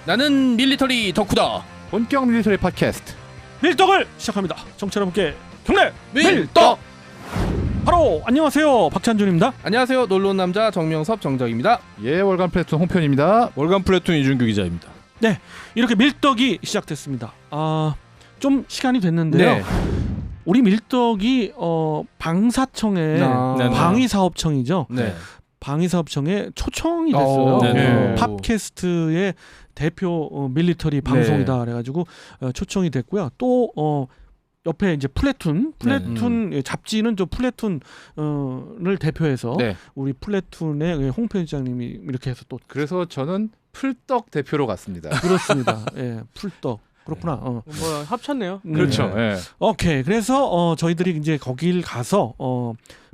나는 밀리터리 덕후다. 본격 밀리터리 팟캐스트 밀떡을 시작합니다. 청취자 여러분께 경례 밀떡. 바로 안녕하세요, 박찬준입니다. 안녕하세요. 놀러온 남자 정명섭 정정입니다. 예, 월간 플래툰 홍편입니다. 월간 플래툰 이준규 기자입니다. 네, 이렇게 밀떡이 시작됐습니다. 좀 시간이 됐는데요. 네. 우리 밀떡이 방사청의 네네. 방위사업청이죠. 네. 방위사업청에 초청이 됐어요. 네네. 팟캐스트의 대표 밀리터리 방송이다 그래가지고 초청이 됐고요. 또 옆에 이제 플래툰 잡지는 저 플래툰을 대표해서 네. 우리 플래툰의 홍 편집장님이 이렇게 해서 또 그래서 저는 풀떡 대표로 갔습니다. 그렇습니다. 예, 풀떡. 그렇구나. 뭐 합쳤네요. 그렇죠. 예. 오케이. 그래서 저희들이 이제 거길 가서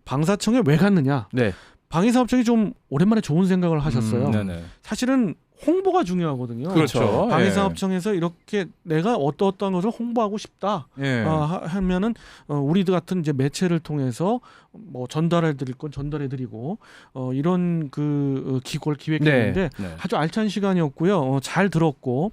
방사청에 왜 갔느냐? 네. 방위사업청이 좀 오랜만에 좋은 생각을 하셨어요. 네네. 사실은 홍보가 중요하거든요. 그렇죠. 방위사업청에서 이렇게 내가 어떠한 것을 홍보하고 싶다 예. 하면은 우리들 같은 이제 매체를 통해서 뭐 전달해드릴 건 전달해드리고 이런 그 기고를 기획했는데 네. 아주 알찬 시간이었고요. 잘 들었고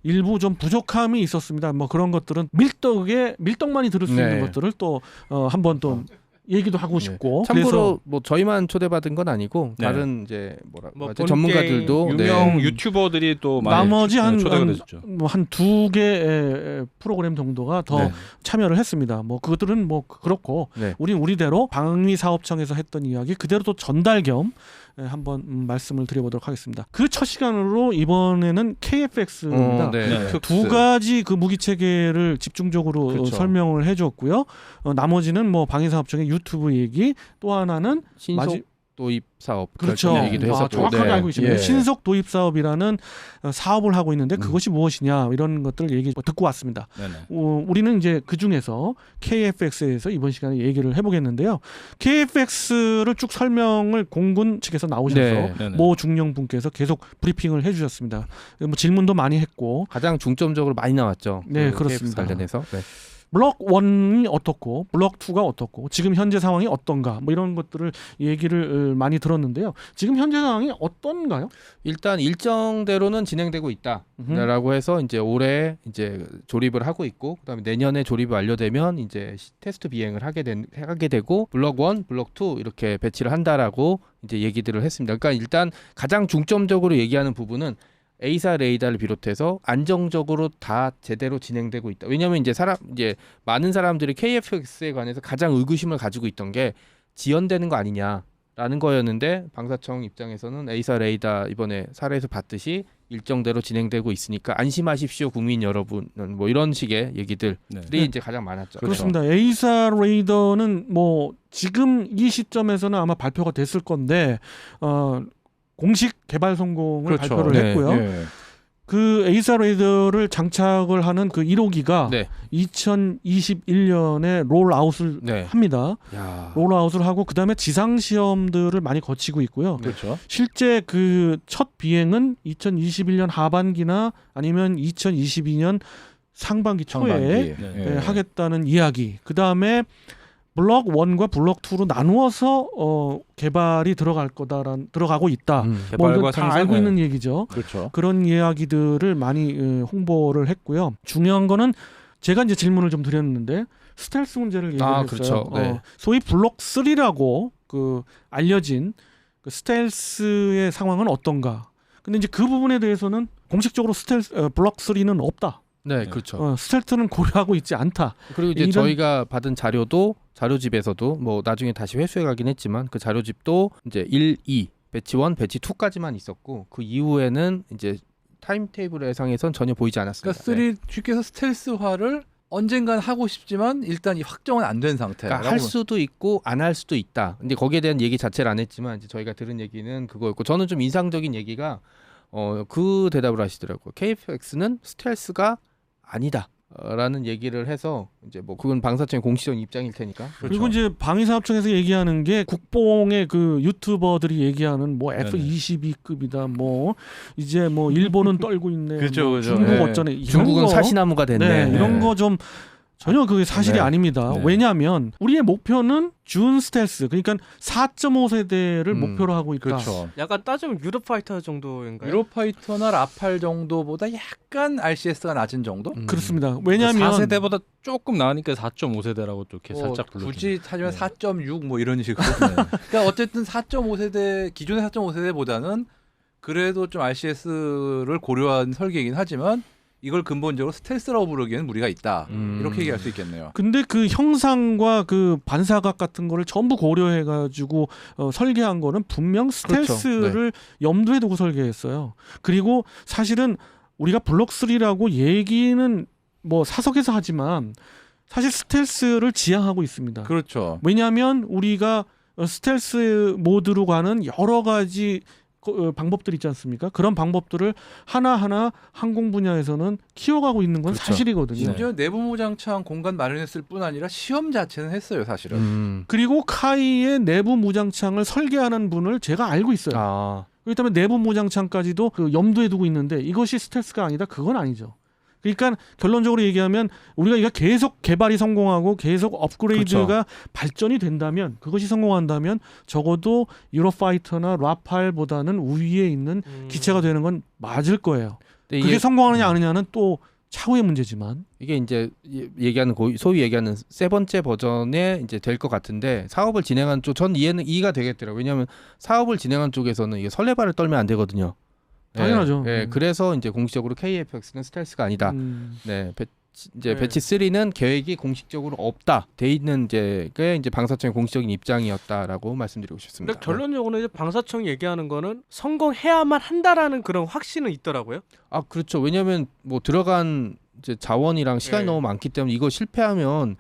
일부 좀 부족함이 있었습니다. 뭐 그런 것들은 밀떡만이 들을 수 네. 있는 것들을 또 한번 또 얘기도 하고 싶고. 참고로 그래서 뭐 저희만 초대받은 건 아니고 네. 다른 이제 뭐 하죠? 전문가들도 유명 네. 유튜버들이 또 많이 나머지 초대가 됐었죠. 한 두 개의 프로그램 정도가 더 네. 참여를 했습니다. 뭐 그것들은 뭐 그렇고 네. 우리대로 방위사업청에서 했던 이야기 그대로 또 전달 겸 한번 말씀을 드려보도록 하겠습니다. 그 첫 시간으로 이번에는 KFX입니다. 네. 두 가지 그 무기 체계를 집중적으로 그렇죠. 설명을 해줬고요. 나머지는 뭐 방위사업청의 유튜브 얘기, 또 하나는 신속 도입 사업 그렇죠. 얘기도 했었고. 정확하게 네. 알고 계시네요. 예. 신속 도입 사업이라는 사업을 하고 있는데 그것이 무엇이냐 이런 것들을 듣고 왔습니다. 네네. 우리는 이제 그 중에서 KFX에서 이번 시간에 얘기를 해보겠는데요. KFX를 쭉 설명을 공군 측에서 나오셔서 네. 네네. 모 중령 분께서 계속 브리핑을 해주셨습니다. 뭐 질문도 많이 했고 가장 중점적으로 많이 나왔죠. 네, 그 그렇습니다. KFX 관련해서. 네. 블록 1이 어떻고 블록 2가 어떻고 지금 현재 상황이 어떤가 뭐 이런 것들을 얘기를 많이 들었는데요. 지금 현재 상황이 어떤가요? 일단 일정대로는 진행되고 있다라고 해서 이제 올해 이제 조립을 하고 있고 그다음에 내년에 조립이 완료되면 이제 테스트 비행을 하게 되고 블록 1, 블록 2 이렇게 배치를 한다라고 이제 얘기들을 했습니다. 그러니까 일단 가장 중점적으로 얘기하는 부분은 A사 레이더를 비롯해서 안정적으로 다 제대로 진행되고 있다. 왜냐하면 이제 많은 사람들이 KFX에 관해서 가장 의구심을 가지고 있던 게 지연되는 거 아니냐라는 거였는데 방사청 입장에서는 A사 레이더 이번에 사례에서 봤듯이 일정대로 진행되고 있으니까 안심하십시오 국민 여러분은 뭐 이런 식의 얘기들이 이제 가장 많았죠. 그렇습니다. A사 레이더는 뭐 지금 이 시점에서는 아마 발표가 됐을 건데 공식 개발 성공을 그렇죠. 발표를 네. 했고요. 예. 그 A사 레이더를 장착을 하는 그 1호기가 네. 2021년에 롤아웃을 네. 합니다. 야. 롤아웃을 하고 그다음에 지상 시험들을 많이 거치고 있고요. 그렇죠. 실제 그 첫 비행은 2021년 하반기나 아니면 2022년 상반기 초에 예. 하겠다는 이야기. 그다음에 블록 1과 블록 2로 나누어서 개발이 들어가고 있다. 뭐 개발과 이건 다 생산, 알고 네. 있는 얘기죠. 그렇죠. 그런 이야기들을 많이 홍보를 했고요. 중요한 제가 이제 질문을 좀 드렸는데 스텔스 문제를 얘기했어요. 그렇죠. 네. 소위 블록 3라고 그 알려진 그 스텔스의 상황은 어떤가? 근데 이제 그 부분에 대해서는 공식적으로 블록 3는 없다. 네, 그렇죠. 스텔스는 고려하고 있지 않다. 그리고 이제 이런- 저희가 받은 자료집에서도 뭐 나중에 다시 회수해 가긴 했지만 그 자료집도 이제 1, 2, 배치 1, 배치 2까지만 있었고 그 이후에는 이제 타임테이블 상에선 전혀 보이지 않았습니다. 그러니까 쉽게 해서 스텔스화를 언젠간 하고 싶지만 일단 이 확정은 안 된 상태. 그러니까 할 수도 있고 안 할 수도 있다. 근데 거기에 대한 얘기 자체를 안 했지만 이제 저희가 들은 얘기는 그거였고 저는 좀 인상적인 얘기가 그 대답을 하시더라고요. KFX는 스텔스가 아니다. 라는 얘기를 해서 이제 뭐 그건 방사청의 공식적인 입장일 테니까. 그리고 이제 방위사업청에서 얘기하는 게 국뽕의 그 유튜버들이 얘기하는 뭐 F-22급이다. 뭐 이제 뭐 일본은 떨고 있네. 그렇죠, 뭐 그렇죠. 중국 네. 어쩌네. 이런 중국은 거, 사시나무가 됐네. 네, 이런 네. 거 좀 전혀 그게 사실이 네. 아닙니다. 네. 왜냐하면 우리의 목표는 준 스텔스, 그러니까 4.5세대를 목표로 하고 있다. 그렇죠. 약간 따지면 유로파이터 정도인가요? 유로파이터나 라팔 정도보다 약간 RCS가 낮은 정도? 그렇습니다. 왜냐하면 4세대보다 조금 나으니까 4.5세대라고 또 이렇게 살짝 불러. 굳이 하지만 네. 4.6 뭐 이런 식으로. 그러니까 어쨌든 4.5세대 기존의 4.5세대보다는 그래도 좀 RCS를 고려한 설계이긴 하지만 이걸 근본적으로 스텔스라고 부르기에는 무리가 있다. 이렇게 얘기할 수 있겠네요. 근데 그 형상과 그 반사각 같은 거를 전부 고려해 가지고 설계한 거는 분명 스텔스를 염두에 두고 설계했어요. 그리고 사실은 우리가 블록 3라고 얘기는 뭐 사석에서 하지만 사실 스텔스를 지향하고 있습니다. 그렇죠. 왜냐하면 우리가 스텔스 모드로 가는 여러 가지 방법들 있지 않습니까? 그런 방법들을 하나하나 항공 분야에서는 키워가고 있는 건 그렇죠. 사실이거든요. 심지어 내부 무장창 공간 마련했을 뿐 아니라 시험 자체는 했어요, 사실은. 그리고 카이의 내부 무장창을 설계하는 분을 제가 알고 있어요. 아, 그렇기 때문에 내부 무장창까지도 그 염두에 두고 있는데 이것이 스텔스가 아니다? 그건 아니죠. 그러니까 결론적으로 얘기하면 우리가 이거 계속 개발이 성공하고 계속 업그레이드가 그렇죠. 발전이 된다면, 그것이 성공한다면 적어도 유로파이터나 라팔보다는 우위에 있는 기체가 되는 건 맞을 거예요. 근데 그게 이게 성공하느냐 안 하느냐는 또 차후의 문제지만. 이게 이제 얘기하는 소위 얘기하는 세 번째 버전에 이제 될 것 같은데, 사업을 진행한 쪽 전 이해가 되겠더라고요. 왜냐하면 사업을 진행한 쪽에서는 이게 설레발을 떨면 안 되거든요. 당연하죠. 예, 그래서 이제 공식적으로 KFX는 스텔스가 아니다. 네, 이제 네. 배치 3는 계획이 공식적으로 없다. 돼 있는 게 이제 방사청의 공식적인 입장이었다라고 말씀드리고 싶습니다. 근데 결론적으로 이제 방사청이 얘기하는 거는 성공해야만 한다라는 그런 확신은 있더라고요. 아, 그렇죠. 왜냐하면 뭐 들어간 이제 자원이랑 시간이 네. 너무 많기 때문에 이거 실패하면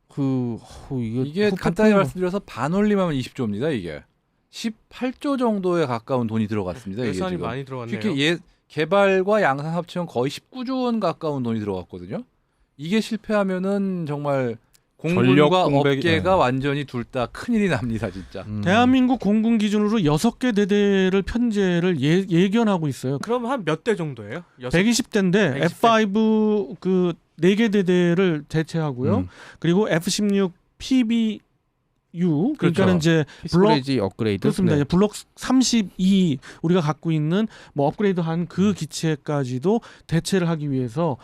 이게 후폭풍- 간단히 말씀드려서 반올림하면 20조입니다. 이게 18조 정도에 가까운 돈이 들어갔습니다. 이게 예산이 지금. 많이 들어갔네요. 특히 개발과 양산 합치면 거의 19조 원 가까운 돈이 들어갔거든요. 이게 실패하면은 정말 공군과 공백이- 업계가 완전히 둘 다 큰일이 납니다, 진짜. 대한민국 공군 기준으로 6개 대대를 편제를 예견하고 있어요. 그럼 한 몇 대 정도예요? 120대인데 120대. F5 그 4개 대대를 대체하고요. 그리고 F16 PBU 그러니까는 이제 피스브레이지 업그레이드. 그렇습니다. 네. 이제 블록 32 우리가 갖고 있는 뭐 업그레이드한 그 기체까지도 대체를 하기 위해서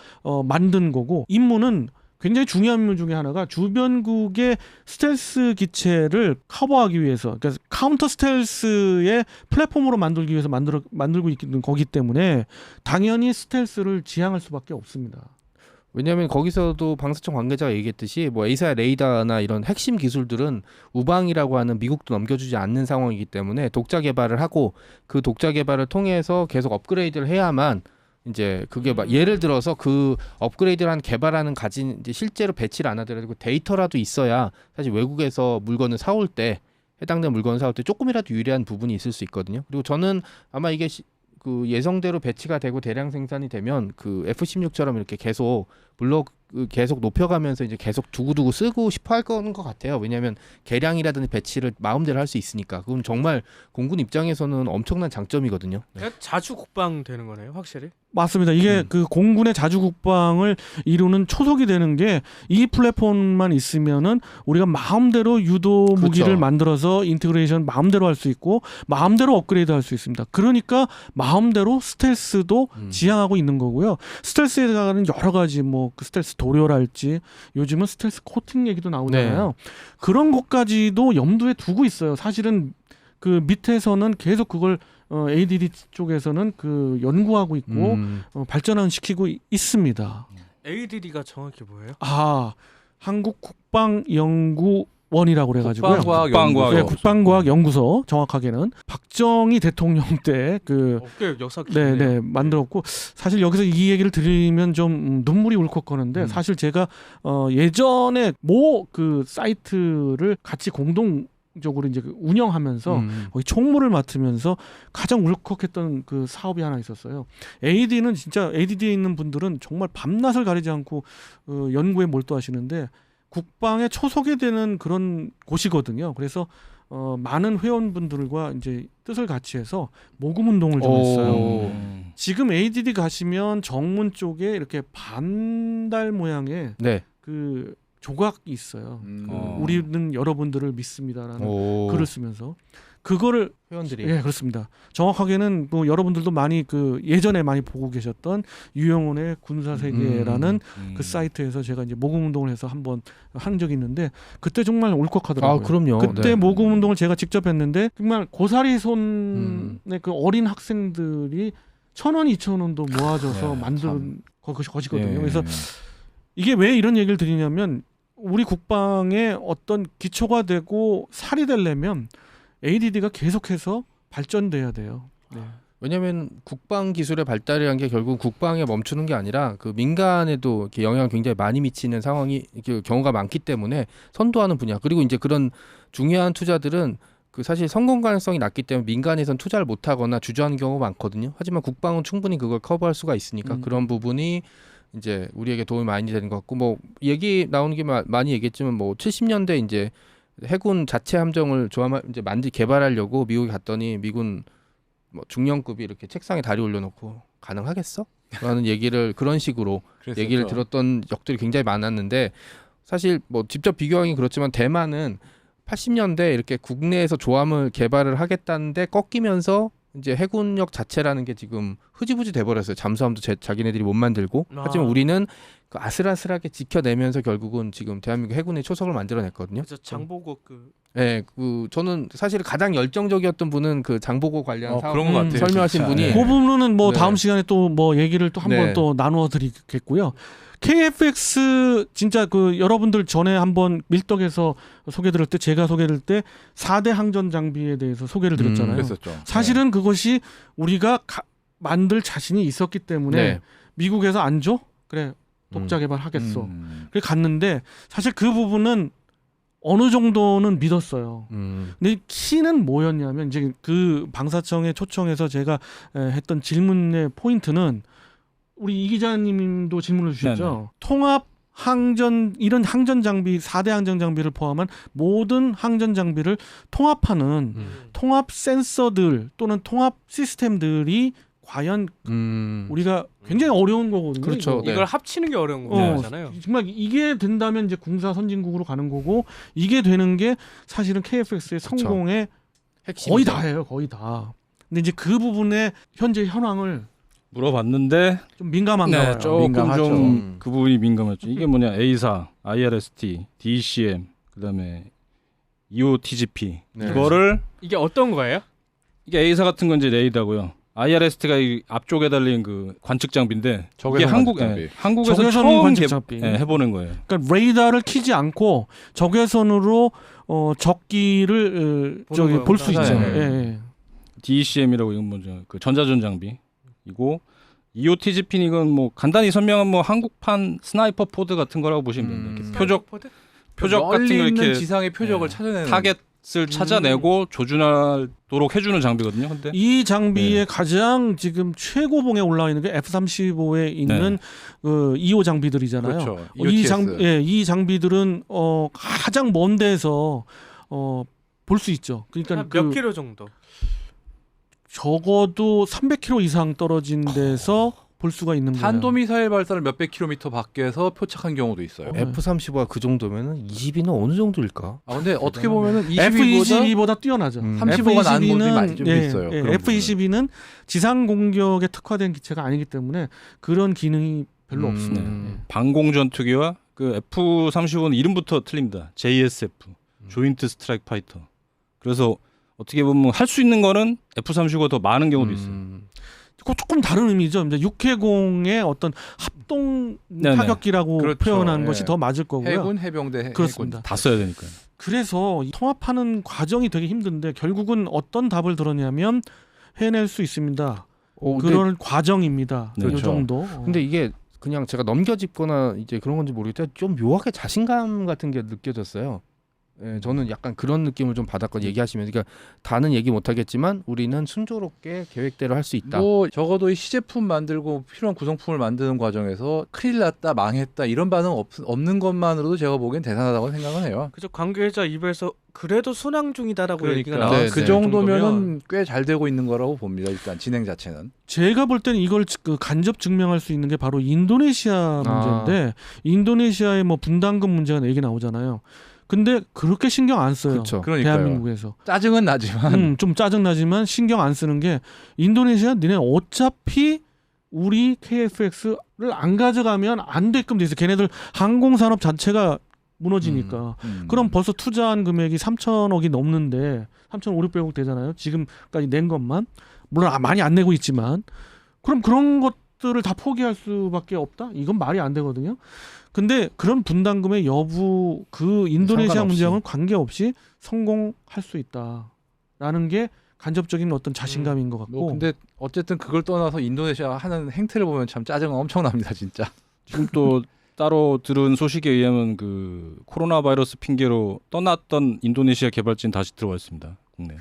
만든 거고, 임무는 굉장히 중요한 임무 중에 하나가 주변국의 스텔스 기체를 커버하기 위해서, 그러니까 카운터 스텔스의 플랫폼으로 만들기 위해서 만들고 있는 거기 때문에 당연히 스텔스를 지향할 수밖에 없습니다. 왜냐하면 거기서도 방사청 관계자가 얘기했듯이 뭐 에이사 레이더나 이런 핵심 기술들은 우방이라고 하는 미국도 넘겨주지 않는 상황이기 때문에 독자 개발을 하고, 그 독자 개발을 통해서 계속 업그레이드를 해야만 이제 그게 막 예를 들어서 그 업그레이드를 한 개발하는 가진 이제 실제로 배치를 안 하더라도 데이터라도 있어야 사실 외국에서 물건을 사올 때, 해당된 물건을 사올 때 조금이라도 유리한 부분이 있을 수 있거든요. 그리고 저는 아마 이게 그 예정대로 배치가 되고 대량 생산이 되면 그 F16처럼 이렇게 계속 계속 높여가면서 이제 계속 두고두고 쓰고 싶어 할 거는 것 같아요. 왜냐하면 개량이라든지 배치를 마음대로 할 수 있으니까. 그럼 정말 공군 입장에서는 엄청난 장점이거든요. 그러니까 자주 국방 되는 거네요, 확실히. 맞습니다. 이게 그 공군의 자주 국방을 이루는 초석이 되는 게 이 플랫폼만 있으면은 우리가 마음대로 유도 무기를 그렇죠. 만들어서 인테그레이션 마음대로 할 수 있고 마음대로 업그레이드 할 수 있습니다. 그러니까 마음대로 스텔스도 지향하고 있는 거고요. 스텔스에 가는 여러 가지 뭐 그 스텔스 도료랄지 요즘은 스텔스 코팅 얘기도 나오잖아요. 그런 것까지도 염두에 두고 있어요. 사실은 그 밑에서는 계속 그걸 ADD 쪽에서는 그 연구하고 있고 발전시키고 있습니다. ADD가 정확히 뭐예요? 한국 국방연구원이라고 그래가지고요. 국방과학연구소. 네, 국방과학연구소 정확하게는 박정희 대통령 때 그 꽤 역사 깊네요. 네네 만들었고, 사실 여기서 이 얘기를 드리면 좀 눈물이 울컥거리는데 사실 제가 예전에 그 사이트를 같이 공동적으로 이제 운영하면서 거의 총무를 맡으면서 가장 울컥했던 그 사업이 하나 있었어요. AD는 진짜 ADD에 있는 분들은 정말 밤낮을 가리지 않고 연구에 몰두하시는데 국방에 초석이 되는 그런 곳이거든요. 그래서 많은 회원분들과 이제 뜻을 같이 해서 모금 운동을 좀 했어요. 지금 ADD 가시면 정문 쪽에 이렇게 반달 모양의 네. 그 조각이 있어요. 음. 우리는 여러분들을 믿습니다라는 오. 글을 쓰면서 그거를 회원들이 예 그렇습니다. 정확하게는 뭐 여러분들도 많이 그 예전에 많이 보고 계셨던 유영훈의 군사세계라는 그 사이트에서 제가 이제 모금 운동을 해서 한번 한 적이 있는데 그때 정말 울컥하더라고요. 아 그럼요. 그때 네. 모금 운동을 제가 직접 했는데 정말 고사리 손의 그 어린 학생들이 1,000원, 2,000원도 모아줘서 네, 만든 것이거든요. 예. 그래서 이게 왜 이런 얘기를 드리냐면 우리 국방의 어떤 기초가 되고 살이 되려면 ADD가 계속해서 발전돼야 돼요. 네. 왜냐하면 국방 기술의 발달이란 게 결국 국방에 멈추는 게 아니라 그 민간에도 이렇게 영향을 굉장히 많이 미치는 상황이 이렇게 경우가 많기 때문에 선도하는 분야 그리고 이제 그런 중요한 투자들은 그 사실 성공 가능성이 낮기 때문에 민간에선 투자를 못하거나 주저하는 경우가 많거든요. 하지만 국방은 충분히 그걸 커버할 수가 있으니까 그런 부분이 이제 우리에게 도움이 많이 되는 것 같고 뭐 얘기 나오는 게 많이 얘기했지만 뭐 70년대 이제 해군 자체 함정을 이제 개발하려고 미국에 갔더니 미군 뭐 중령급이 이렇게 책상에 다리 올려놓고 가능하겠어? 라는 얘기를 그런 식으로 그랬었죠. 얘기를 들었던 적들이 굉장히 많았는데 사실 뭐 직접 비교하기 그렇지만 대만은 80년대 이렇게 국내에서 조함을 개발을 하겠다는데 꺾이면서 이제 해군력 자체라는 게 지금 흐지부지 돼버렸어요. 잠수함도 자기네들이 못 만들고 하지만 우리는 그 아슬아슬하게 지켜내면서 결국은 지금 대한민국 해군의 초석을 만들어냈거든요. 그래서 장보고 그 네, 그 저는 사실 가장 열정적이었던 분은 그 장보고 관련 사업 그런 것 같아요. 설명하신 진짜. 분이 네. 그 부분은 뭐 네. 다음 시간에 또 뭐 얘기를 또 한번 네. 또 나누어 드리겠고요. KFX 진짜 그 여러분들 전에 한번 밀떡에서 소개드릴 때 제가 소개드릴 때 4대 항전 장비에 대해서 소개를 드렸잖아요. 그랬었죠. 사실은 그것이 우리가 만들 자신이 있었기 때문에 네. 미국에서 안 줘? 그래 독자 개발하겠어. 그래 갔는데 사실 그 부분은 어느 정도는 믿었어요. 근데 키는 뭐였냐면 이제 그 방사청에 초청해서 제가 했던 질문의 포인트는 우리 이 기자님도 질문을 주셨죠. 네네. 통합 항전 이런 항전 장비 4대 항전 장비를 포함한 모든 항전 장비를 통합하는 통합 센서들 또는 통합 시스템들이 과연 우리가 굉장히 어려운 거거든요. 그렇죠. 이거. 네. 이걸 합치는 게 어려운 거잖아요. 정말 이게 된다면 이제 군사 선진국으로 가는 거고 이게 되는 게 사실은 KFX의 성공의 핵심 거의 다예요. 거의 다. 근데 이제 그 부분에 현재 현황을 물어봤는데 좀 민감한가 봐요. 조금 민감하죠. 좀 그 부분이 민감했죠. 이게 뭐냐 A사, IRST, DCM, 그다음에 EOTGP 네. 이거를 이게 어떤 거예요? 이게 A사 같은 건 이제 레이더고요. IRST가 이 앞쪽에 달린 그 관측 장비인데 이게 적외선 한국 관측 장비. 한국에서 적외선 처음 관측 장비. 해보는 거예요. 그러니까 레이더를 키지 않고 적외선으로 적기를 보는 볼 수 있죠. 거구나. 예, 예. DCM이라고 이건 뭐죠? 그 전자전 장비이고 EOTGP는 이건 뭐 간단히 설명하면 뭐 한국판 스나이퍼 포드 같은 거라고 보시면 됩니다. 이렇게 표적 같은 멀리 거 있는 이렇게 지상의 표적을 찾아내는 타겟을 찾아내고 조준하도록 해주는 장비거든요. 근데 이 장비의 가장 지금 최고봉에 올라와 있는 게 F-35에 있는 그 2호 장비들이잖아요. 그렇죠. 이 장비들은 가장 먼 데서 볼 수 있죠. 그러니까 몇 킬로 정도? 적어도 300km 이상 떨어진 데서 볼 수가 있는 거예요. 탄도미사일 발사를 몇백 킬로미터 밖에서 표착한 경우도 있어요. F-35가 그 정도면은 22는 어느 정도일까? 아 근데 어떻게 보면은 F-22보다 뛰어나죠. 35가 나은 모습이 많이 좀 예, 있어요. 예, 그런 F-22는 지상 공격에 특화된 기체가 아니기 때문에 그런 기능이 별로 없습니다. 예. 방공 전투기와 그 F-35는 이름부터 틀립니다. JSF, 조인트 스트라이크 파이터. 그래서 어떻게 보면 할 수 있는 거는 F-35가 더 많은 경우도 있어요. 조금 다른 의미죠. 이제 육해공의 어떤 합동 네네. 타격기라고 그렇죠. 표현한 예. 것이 더 맞을 거고요. 해군, 해병대, 그렇습니다. 다 써야 되니까요. 그래서 이 통합하는 과정이 되게 힘든데 결국은 어떤 답을 들었냐면 해낼 수 있습니다. 그런 과정입니다. 네. 이 그렇죠. 정도. 근데 이게 그냥 제가 넘겨짚거나 이제 그런 건지 모르겠지만 좀 묘하게 자신감 같은 게 느껴졌어요. 예, 저는 약간 그런 느낌을 좀 받았거든요. 얘기하시면 그러니까 다는 얘기 못하겠지만 우리는 순조롭게 계획대로 할 수 있다. 뭐 적어도 이 시제품 만들고 필요한 구성품을 만드는 과정에서 큰일 났다, 망했다 이런 반응 없는 것만으로도 제가 보기엔 대단하다고 생각은 해요. 그죠. 관계자 입에서 그래도 순항 중이다라고 얘기가 그러니까 나왔어요. 그 정도면은 꽤 잘 되고 있는 거라고 봅니다. 일단 진행 자체는. 제가 볼 때는 이걸 그 간접 증명할 수 있는 게 바로 인도네시아 문제인데 인도네시아의 뭐 분담금 문제가 얘기 나오잖아요. 근데 그렇게 신경 안 써요. 그쵸. 그러니까요. 대한민국에서. 짜증은 나지만 좀 짜증나지만 신경 안 쓰는 게 인도네시아 니네 어차피 우리 KFX를 안 가져가면 안 되게끔 돼 있어. 걔네들 항공산업 자체가 무너지니까. 그럼 벌써 투자한 금액이 3천억이 넘는데 3,500억 되잖아요. 지금까지 낸 것만. 물론 많이 안 내고 있지만 그럼 그런 것들을 다 포기할 수밖에 없다? 이건 말이 안 되거든요. 근데 그런 분담금의 여부 그 인도네시아 상관없이. 문제와는 관계없이 성공할 수 있다라는 게 간접적인 어떤 자신감인 것 같고. 뭐 근데 어쨌든 그걸 떠나서 인도네시아가 하는 행태를 보면 참 짜증 엄청납니다, 진짜. 지금 또 따로 들은 소식에 의하면 그 코로나 바이러스 핑계로 떠났던 인도네시아 개발진 다시 들어와 있습니다. 국내.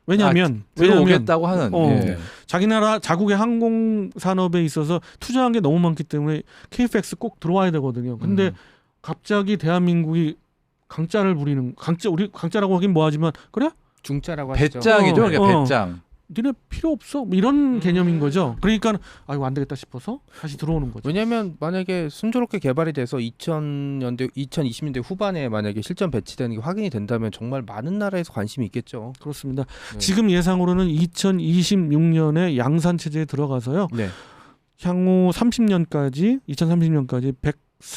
왜냐하면 들어오겠다고 하는. 어. 예. 자기 나라 자국의 항공 산업에 있어서 투자한 게 너무 많기 때문에 KFX 꼭 들어와야 되거든요. 근데 갑자기 대한민국이 강짜를 부리는 우리 강짜라고 하긴 뭐하지만 그래? 중짜라고 하시죠. 배짱이죠, 그러니까 어. 배짱. 니네 필요 없어. 뭐 이런 개념인 거죠. 그러니까 이거 안 되겠다 싶어서 다시 들어오는 거죠. 왜냐하면 만약에 순조롭게 개발이 돼서 2020년대 후반에 만약에 실전 배치되는 게 확인이 된다면 정말 많은 나라에서 관심이 있겠죠. 그렇습니다. 네. 지금 예상으로는 2026년에 양산 체제에 들어가서요. 네. 향후 2030년까지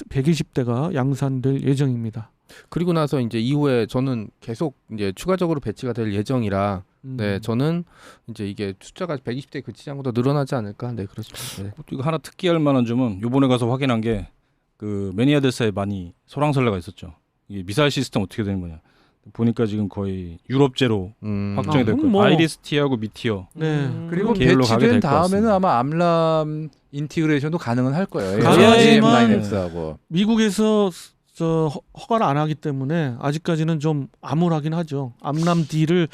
120대가 양산될 예정입니다. 그리고 나서 이제 이후에 저는 계속 이제 추가적으로 배치가 될 예정이라 네, 저는 이제 이게 숫자가 120대 그치지 않고 더 늘어나지 않을까. 네, 그렇습니다. 네. 이거 하나 특기할 만한 점은 요번에 가서 확인한 게 그 매니아들사이에 많이 소랑설레가 있었죠. 이게 미사일 시스템 어떻게 되는 거냐. 보니까 지금 거의 유럽제로 확정이 됐고 뭐. 아이리스티하고 미티어 네. 그리고 계열로 가게 배치된 될것 다음에는 같습니다. 아마 암람 인티그레이션도 가능은 할 거예요. 가능하지만 AIM9X하고. 미국에서 허가를 안 하기 때문에 아직까지는 좀 암울하긴 하죠. 암람 D를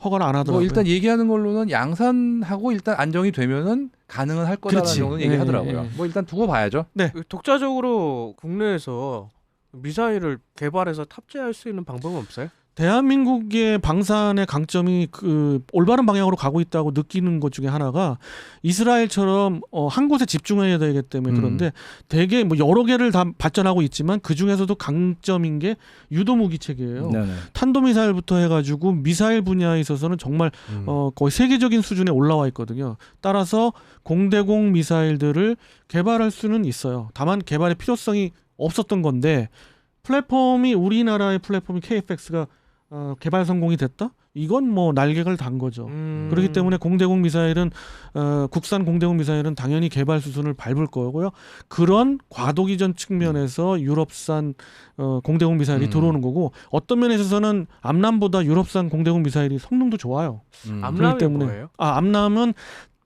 허가를 안 하더라고요. 뭐 일단 얘기하는 걸로는 양산하고 일단 안정이 되면은 가능은 할 거다라는 그렇지. 정도는 예, 얘기하더라고요. 예. 뭐 일단 두고 봐야죠. 독자적으로 국내에서 미사일을 개발해서 탑재할 수 있는 방법은 없어요? 대한민국의 방산의 강점이 그 올바른 방향으로 가고 있다고 느끼는 것 중에 하나가 이스라엘처럼 한 곳에 집중해야 되기 때문에 그런데 되게 뭐 여러 개를 다 발전하고 있지만 그 중에서도 강점인 게 유도무기 체계예요. 네네. 탄도미사일부터 해가지고 미사일 분야에 있어서는 정말 거의 세계적인 수준에 올라와 있거든요. 따라서 공대공 미사일들을 개발할 수는 있어요. 다만 개발의 필요성이 없었던 건데 플랫폼이 우리나라의 플랫폼이 KFX가 개발 성공이 됐다? 이건 뭐 날개를 단 거죠. 그렇기 때문에 공대공 미사일은 국산 공대공 미사일은 당연히 개발 수준을 밟을 거고요. 그런 과도기전 측면에서 유럽산 공대공 미사일이 들어오는 거고 어떤 면에 있어서는 암람보다 유럽산 공대공 미사일이 성능도 좋아요. 암람이 뭐예요? 암람은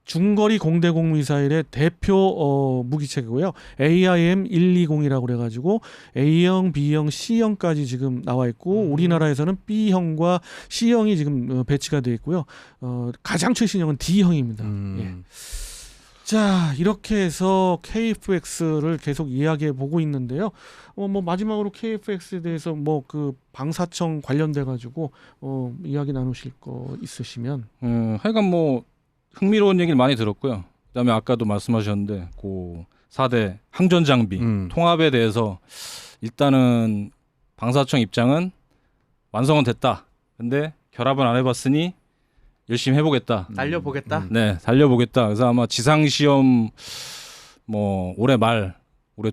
중거리 공대공 미사일의 대표 무기체계고요. AIM-120이라고 그래가지고 A형, B형, C형까지 지금 나와 있고 우리나라에서는 B형과 C형이 지금 배치가 되어 있고요. 가장 최신형은 D형입니다. 예. 자, 이렇게 해서 KFX를 계속 이야기해 보고 있는데요. 뭐 마지막으로 KFX에 대해서 뭐 그 방사청 관련돼 가지고 이야기 나누실 거 있으시면 하여간 뭐 흥미로운 얘기를 많이 들었고요. 그다음에 아까도 말씀하셨는데 그 4대 항전 장비 통합에 대해서 일단은 방사청 입장은 완성은 됐다. 근데 결합은 안 해봤으니 열심히 해보겠다. 날려보겠다. 네, 달려보겠다. 그래서 아마 지상 시험 뭐 올해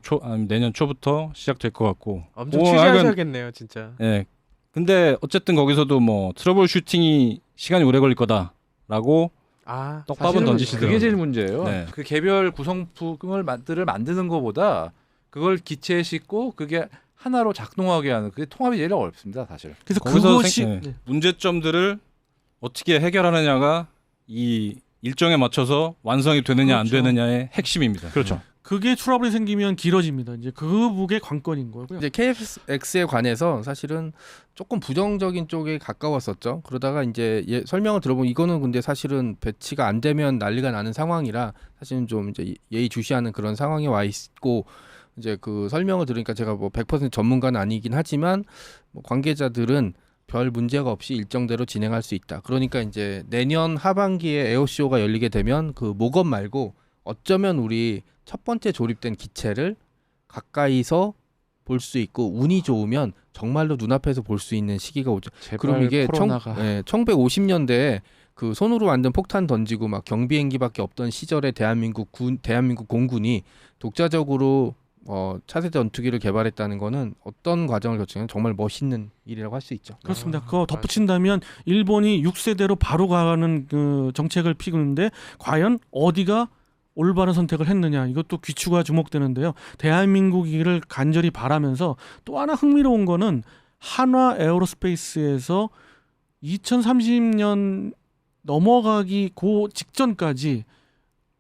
초 아니 내년 초부터 시작될 것 같고. 엄청 뭐 취재하셔야겠네요, 진짜. 네. 근데 어쨌든 거기서도 뭐 트러블 슈팅이 시간이 오래 걸릴 거다라고 떡밥은 사실은 던지시더라고요. 그게 제일 문제예요. 네. 그 개별 구성품을 만드는 것보다 그걸 기체에 싣고 그게 하나로 작동하게 하는 그게 통합이 제일 어렵습니다, 사실. 그래서 거기서 그것이 네. 문제점들을 어떻게 해결하느냐가 이 일정에 맞춰서 완성이 되느냐 안 그렇죠. 되느냐의 핵심입니다. 그렇죠. 그게 트러블이 생기면 길어집니다. 이제 그게 관건인 거고요. 이제 KFX에 관해서 사실은 조금 부정적인 쪽에 가까웠었죠. 그러다가 이제 설명을 들어보면 이거는 근데 사실은 배치가 안 되면 난리가 나는 상황이라 사실은 좀 이제 예의주시하는 그런 상황에 와 있고 이제 그 설명을 들으니까 제가 뭐 100% 전문가는 아니긴 하지만 뭐 관계자들은 별 문제가 없이 일정대로 진행할 수 있다. 그러니까 이제 내년 하반기에 에어쇼가 열리게 되면 그 목업 말고 어쩌면 우리 첫 번째 조립된 기체를 가까이서 볼 수 있고 운이 좋으면 정말로 눈앞에서 볼 수 있는 시기가 오죠. 그럼 이게 코로나가 1950년대에 그 손으로 만든 폭탄 던지고 막 경비행기밖에 없던 시절에 대한민국 공군이 독자적으로 차세대 전투기를 개발했다는 거는 어떤 과정을 거치면 정말 멋있는 일이라고 할 수 있죠. 그렇습니다. 그거 덧붙인다면 일본이 6세대로 바로 가는 그 정책을 피우는데 과연 어디가 올바른 선택을 했느냐 이것도 귀추가 주목되는데요. 대한민국이를 간절히 바라면서 또 하나 흥미로운 거는 한화 에어로스페이스에서 2030년 넘어가기 그 직전까지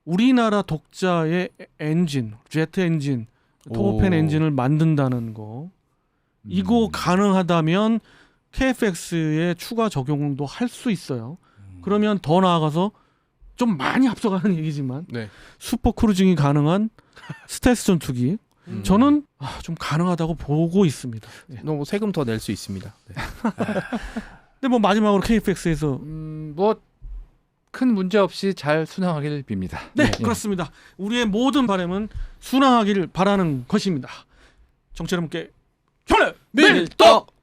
우리나라 독자의 엔진, 제트 엔진, 터보팬 오. 엔진을 만든다는 거. 이거 가능하다면 KFX에 추가 적용도 할 수 있어요. 그러면 더 나아가서 좀 많이 앞서가는 얘기지만 네. 슈퍼 크루징이 가능한 스텔스 전투기 저는 좀 가능하다고 보고 있습니다. 예. 뭐 세금 더 낼 수 있습니다. 네. 근데 뭐 마지막으로 KFX에서 뭐 큰 문제 없이 잘 순항하길 빕니다. 네, 그렇습니다. 우리의 모든 바람은 순항하기를 바라는 것입니다. 정치 여러분께 혈내 밀떡